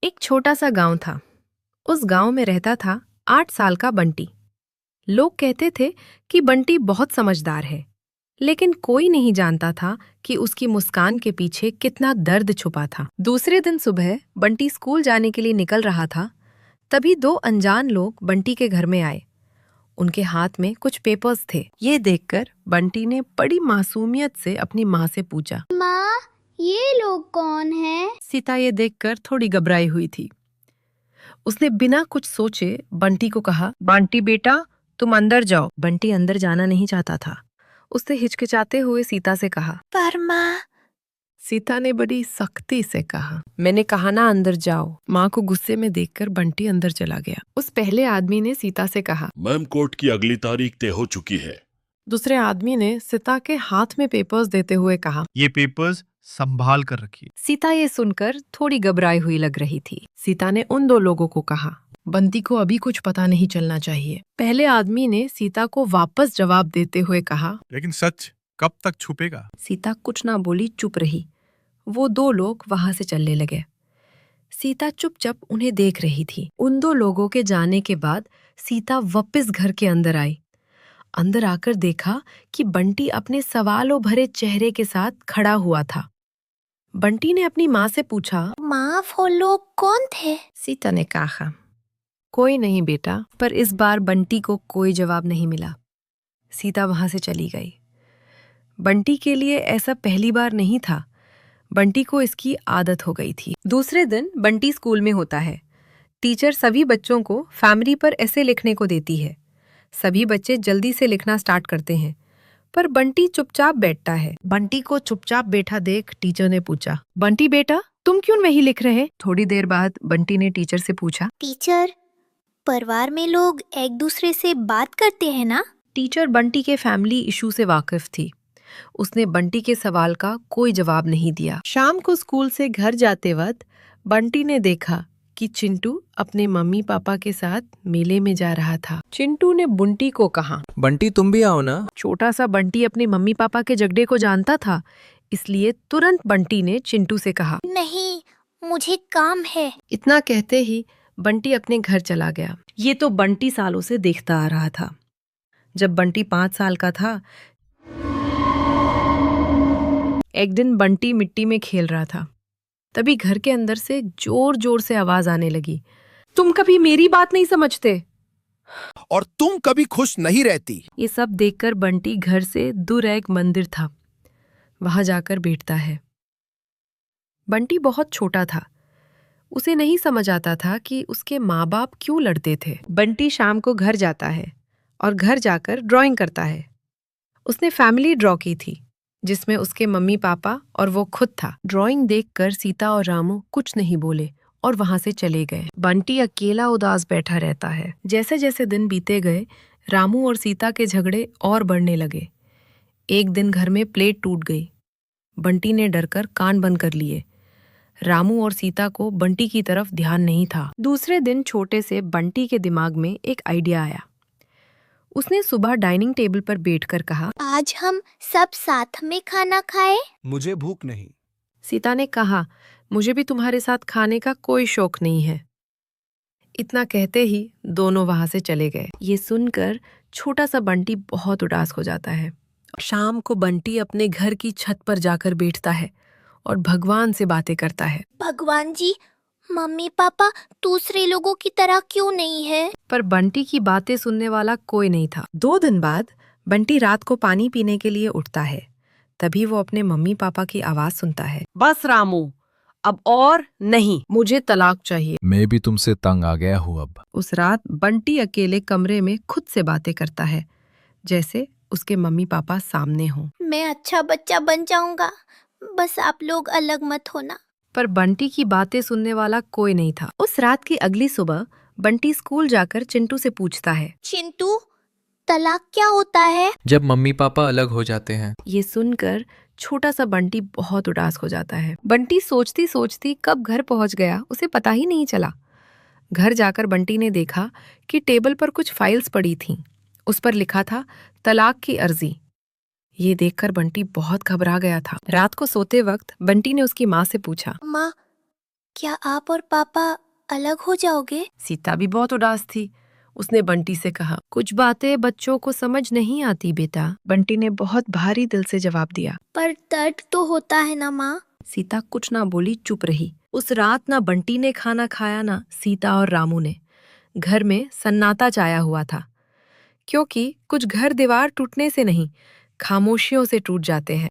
एक छोटा सा गांव था। उस गांव में रहता था 8 साल का बंटी। लोग कहते थे कि बंटी बहुत समझदार है, लेकिन कोई नहीं जानता था कि उसकी मुस्कान के पीछे कितना दर्द छुपा था। दूसरे दिन सुबह बंटी स्कूल जाने के लिए निकल रहा था, तभी 2 अनजान लोग बंटी के घर में आए। उनके हाथ में कुछ पेपर्स थे। ये देखकर बंटी ने बड़ी मासूमियत से अपनी माँ से पूछा, माँ, ये लोग कौन हैं? सीता ये देखकर थोड़ी घबराई हुई थी। उसने बिना कुछ सोचे बंटी को कहा, बंटी बेटा, तुम अंदर जाओ। बंटी अंदर जाना नहीं चाहता था। उसने हिचकिचाते हुए सीता से कहा, पर माँ। सीता ने बड़ी सख्ती से कहा, मैंने कहा ना अंदर जाओ। माँ को गुस्से में देखकर बंटी अंदर चला गया। उस पहले आदमी ने सीता से कहा, मैम, कोर्ट की अगली तारीख तय हो चुकी है। दूसरे आदमी ने सीता के हाथ में पेपर्स देते हुए कहा, ये पेपर्स संभाल कर रखिए। सीता ये सुनकर थोड़ी घबराई हुई लग रही थी। सीता ने उन 2 लोगों को कहा, बंटी को अभी कुछ पता नहीं चलना चाहिए। पहले आदमी ने सीता को वापस जवाब देते हुए कहा, लेकिन सच कब तक छुपेगा? सीता कुछ ना बोली, चुप रही। वो 2 लोग वहां से चलने लगे। सीता चुपचाप उन्हें देख रही थी। उन 2 लोगों के जाने के बाद सीता वापस घर के अंदर आई। अंदर आकर देखा कि बंटी अपने सवालों भरे चेहरे के साथ खड़ा हुआ था। बंटी ने अपनी माँ से पूछा, माँ, वो लोग कौन थे? सीता ने कहा, कोई नहीं बेटा। पर इस बार बंटी को कोई जवाब नहीं मिला। सीता वहां से चली गई। बंटी के लिए ऐसा पहली बार नहीं था। बंटी को इसकी आदत हो गई थी। दूसरे दिन बंटी स्कूल में होता है। टीचर सभी बच्चों को फैमिली पर ऐसे लिखने को देती है। सभी बच्चे जल्दी से लिखना स्टार्ट करते हैं, पर बंटी चुपचाप बैठता है। बंटी को चुपचाप बैठा देख टीचर ने पूछा, बंटी बेटा, तुम क्यों नहीं लिख रहे? थोड़ी देर बाद बंटी ने टीचर से पूछा, टीचर, परिवार में लोग एक दूसरे से बात करते हैं ना? टीचर बंटी के फैमिली इशू से वाकिफ थी। उसने बंटी के सवाल का कोई जवाब नहीं दिया। शाम को स्कूल से घर जाते वक्त बंटी ने देखा कि चिंटू अपने मम्मी पापा के साथ मेले में जा रहा था। चिंटू ने बंटी को कहा, बंटी तुम भी आओ ना। छोटा सा बंटी अपने मम्मी पापा के झगड़े को जानता था, इसलिए तुरंत बंटी ने चिंटू से कहा, नहीं, मुझे काम है। इतना कहते ही बंटी अपने घर चला गया। ये तो बंटी सालों से देखता आ रहा था। जब बंटी 5 साल का था, एक दिन बंटी मिट्टी में खेल रहा था। तभी घर के अंदर से जोर जोर से आवाज आने लगी, तुम कभी मेरी बात नहीं समझते और तुम कभी खुश नहीं रहती। ये सब देखकर बंटी घर से दूर एक मंदिर था, वहां जाकर बैठता है। बंटी बहुत छोटा था। उसे नहीं समझ आता था कि उसके माँ बाप क्यों लड़ते थे। बंटी शाम को घर जाता है और घर जाकर ड्राइंग करता है। उसने फैमिली ड्रॉ की थी, जिसमें उसके मम्मी पापा और वो खुद था। ड्राइंग देखकर सीता और रामू कुछ नहीं बोले और वहां से चले गए। बंटी अकेला उदास बैठा रहता है। जैसे जैसे दिन बीते गए, रामू और सीता के झगड़े और बढ़ने लगे। एक दिन घर में प्लेट टूट गई। बंटी ने डरकर कान बंद कर लिए। रामू और सीता को बंटी की तरफ ध्यान नहीं था। दूसरे दिन छोटे से बंटी के दिमाग में एक आइडिया आया। उसने सुबह डाइनिंग टेबल पर बैठकर कहा, आज हम सब साथ में खाना खाएं? मुझे भूख नहीं। सीता ने कहा, मुझे भी तुम्हारे साथ खाने का कोई शौक नहीं है। इतना कहते ही दोनों वहां से चले गए। ये सुनकर छोटा सा बंटी बहुत उदास हो जाता है। शाम को बंटी अपने घर की छत पर जाकर बैठता है और भगवान से बातें करता है। भगवान जी, मम्मी पापा दूसरे लोगों की तरह क्यों नहीं है? पर बंटी की बातें सुनने वाला कोई नहीं था। 2 दिन बाद बंटी रात को पानी पीने के लिए उठता है। तभी वो अपने मम्मी पापा की आवाज सुनता है, बस रामू, अब और नहीं, मुझे तलाक चाहिए। मैं भी तुमसे तंग आ गया हूँ अब। उस रात बंटी अकेले कमरे में खुद से बातें करता है, जैसे उसके मम्मी पापा सामने हों। मैं अच्छा बच्चा बन जाऊंगा, बस आप लोग अलग मत होना। पर बंटी की बातें सुनने वाला कोई नहीं था। उस रात की अगली सुबह बंटी स्कूल जाकर चिंटू से पूछता है, चिंटू, तलाक क्या होता है? जब मम्मी पापा अलग हो जाते हैं। ये सुनकर छोटा सा बंटी बहुत उदास हो जाता है। बंटी सोचती सोचती कब घर पहुंच गया उसे पता ही नहीं चला। घर जाकर बंटी ने देखा कि टेबल पर कुछ फाइल्स पड़ी थीं। उस पर लिखा था, तलाक की अर्जी। ये देखकर बंटी बहुत घबरा गया था। रात को सोते वक्त बंटी ने उसकी माँ से पूछा, माँ, क्या आप और पापा अलग हो जाओगे? सीता भी बहुत उदास थी। उसने बंटी से कहा, कुछ बातें बच्चों को समझ नहीं आती बेटा। बंटी ने बहुत भारी दिल से जवाब दिया। पर दर्द तो होता है ना माँ। सीता कुछ ना बोली, चुप रही। उस रात ना बंटी ने खाना खाया, ना सीता और रामू ने। घर में सन्नाटा छाया हुआ था, क्योंकि कुछ घर दीवार टूटने से नहीं, खामोशियों से टूट जाते हैं।